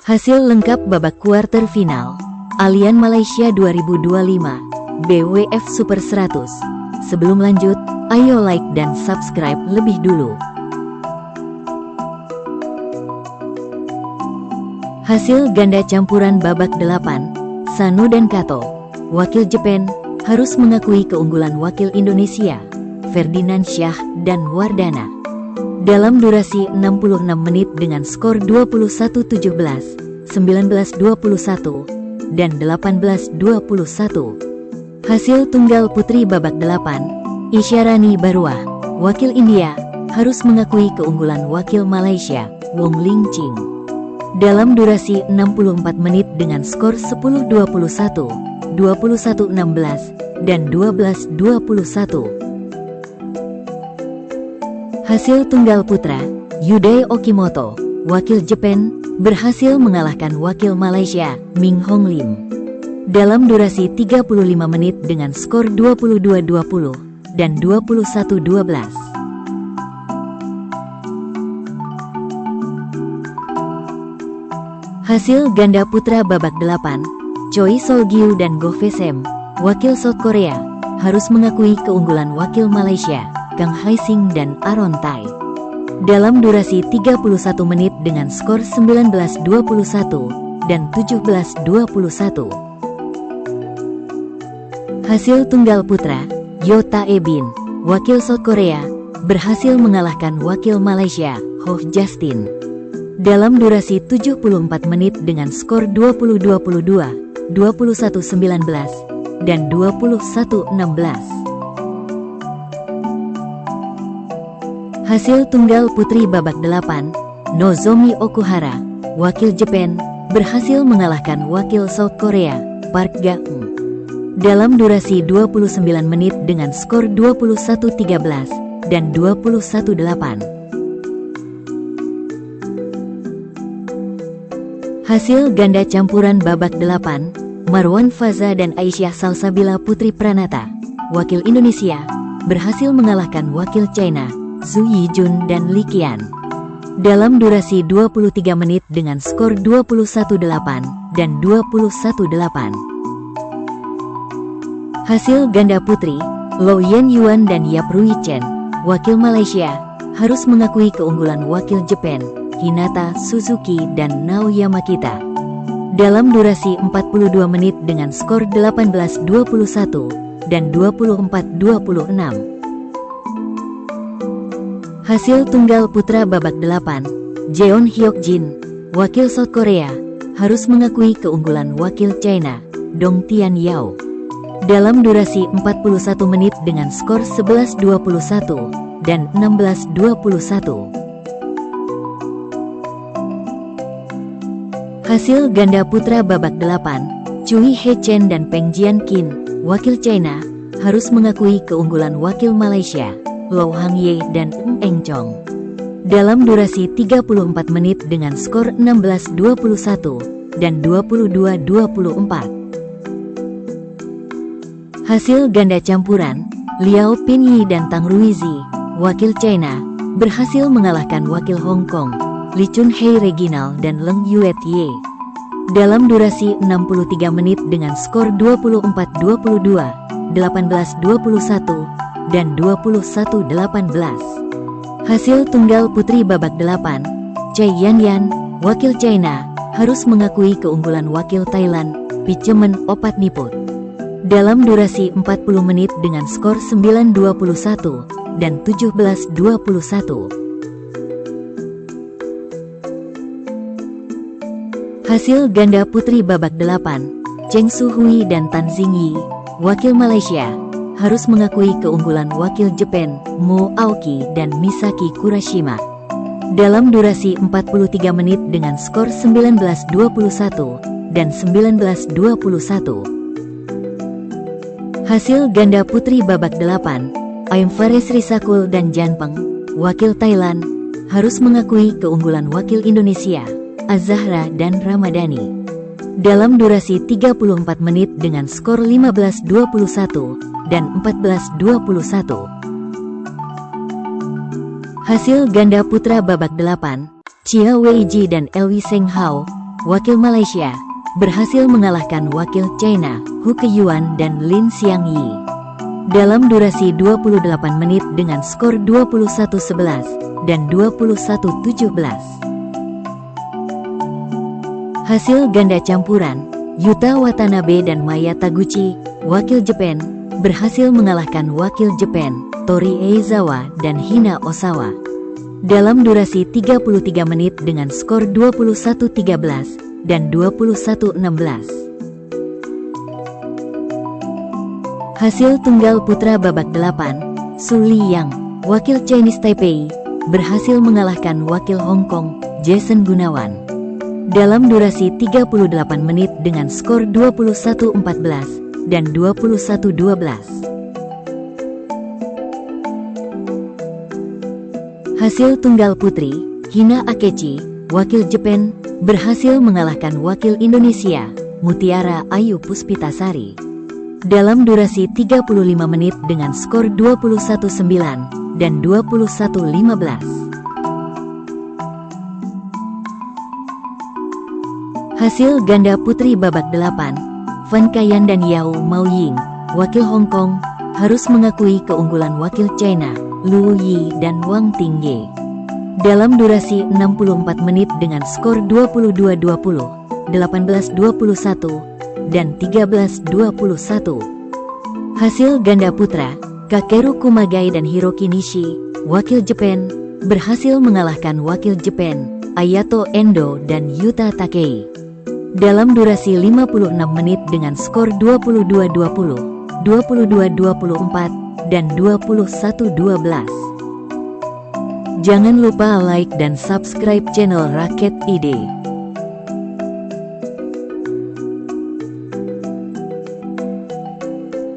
Hasil lengkap babak kuarter final Allianz Malaysia 2025 BWF Super 100. Sebelum lanjut, ayo like dan subscribe lebih dulu. Hasil ganda campuran babak 8, Sano dan Kato, wakil Jepang, harus mengakui keunggulan wakil Indonesia, Ferdinand Syah dan Wardana. Dalam durasi 66 menit dengan skor 21-17, 19-21, dan 18-21. Hasil tunggal putri babak 8, Isyarani Baruah, wakil India, harus mengakui keunggulan wakil Malaysia, Wong Ling Ching. Dalam durasi 64 menit dengan skor 10-21, 21-16, dan 12-21. Hasil tunggal putra, Yudai Okimoto, wakil Jepang, berhasil mengalahkan wakil Malaysia, Ming Hong Lim. Dalam durasi 35 menit dengan skor 22-20 dan 21-12. Hasil ganda putra babak 8, Choi Sol-gyu dan Go Fesem, wakil South Korea, harus mengakui keunggulan wakil Malaysia, Kang Haising dan Aaron Tai. Dalam durasi 31 menit dengan skor 19-21 dan 17-21. Hasil tunggal putra, Yo Tae Bin, wakil South Korea, berhasil mengalahkan wakil Malaysia, Ho Justin. Dalam durasi 74 menit dengan skor 20-22, 21-19, dan 21-16. Hasil tunggal putri babak 8, Nozomi Okuhara, wakil Jepang, berhasil mengalahkan wakil South Korea, Park Ga-eun. Dalam durasi 29 menit dengan skor 21-13 dan 21-8. Hasil ganda campuran babak 8, Marwan Faza dan Aisyah Salsabila Putri Pranata, wakil Indonesia, berhasil mengalahkan wakil China, Zhu Yijun dan Li Qian. Dalam durasi 23 menit dengan skor 21-8 dan 21-8. Hasil ganda putri, Lo Yan Yuan dan Yap Rui Chen, wakil Malaysia, harus mengakui keunggulan wakil Jepang, Hinata Suzuki dan Naoya Makita. Dalam durasi 42 menit dengan skor 18-21 dan 24-26. Hasil tunggal putra babak 8, Jeon Hyuk Jin, wakil South Korea, harus mengakui keunggulan wakil China, Dong Tian Yao. Dalam durasi 41 menit dengan skor 11-21 dan 16-21. Hasil ganda putra babak 8, Cui He Chen dan Peng Jian Qin, wakil China, harus mengakui keunggulan wakil Malaysia, Lo Hang Ye dan Eng Chong. Dalam durasi 34 menit dengan skor 16-21 dan 22-24. Hasil ganda campuran, Liao Pinyi dan Tang Ruizi, wakil China, berhasil mengalahkan wakil Hong Kong, Lee Chun Hei Reginal dan Leng Yuet Ye. Dalam durasi 63 menit dengan skor 24-22, 18-21, dan 21-18. Hasil tunggal putri babak 8, Chai Yan, wakil China, harus mengakui keunggulan wakil Thailand, Pichemen Opatniput. Dalam durasi 40 menit dengan skor 9-21 dan 17-21. Hasil ganda putri babak 8, Cheng Su Hui dan Tan Xingyi, wakil Malaysia, harus mengakui keunggulan wakil Jepang, Mo Aoki dan Misaki Kurashima. Dalam durasi 43 menit dengan skor 19-21 dan 19-21. Hasil ganda putri babak 8, Aim Fares Risakul dan Jan Peng, wakil Thailand, harus mengakui keunggulan wakil Indonesia, Azahra dan Ramadhani. Dalam durasi 34 menit dengan skor 15-21 dan 14-21. Hasil ganda putra babak 8, Chia Weiji dan Elwi Seng Hao, wakil Malaysia, berhasil mengalahkan wakil China, Hu Keyuan dan Lin Xiangyi dalam durasi 28 menit dengan skor 21-11 dan 21-17. Hasil ganda campuran, Yuta Watanabe dan Maya Taguchi, wakil Jepang, berhasil mengalahkan wakil Jepang, Tori Eizawa dan Hina Osawa dalam durasi 33 menit dengan skor 21-13 dan 21-16. Hasil tunggal putra babak 8, Su Liyang, wakil Chinese Taipei, berhasil mengalahkan wakil Hong Kong, Jason Gunawan dalam durasi 38 menit dengan skor 21-14 dan 21-12. Hasil tunggal putri, Hina Akechi, wakil Jepang, berhasil mengalahkan wakil Indonesia, Mutiara Ayu Puspitasari dalam durasi 35 menit dengan skor 21-9 dan 21-15. Hasil ganda putri babak 8, Fan Kayan dan Yao Maoying, wakil Hong Kong, harus mengakui keunggulan wakil China, Lu Yi dan Wang Tingye dalam durasi 64 menit dengan skor 22-20, 18-21, dan 13-21. Hasil ganda putra, Kakeru Kumagai dan Hiroki Nishi, wakil Jepang, berhasil mengalahkan wakil Jepang, Ayato Endo dan Yuta Takei dalam durasi 56 menit dengan skor 22-20, 22-24, dan 21-12. Jangan lupa like dan subscribe channel Raket ID.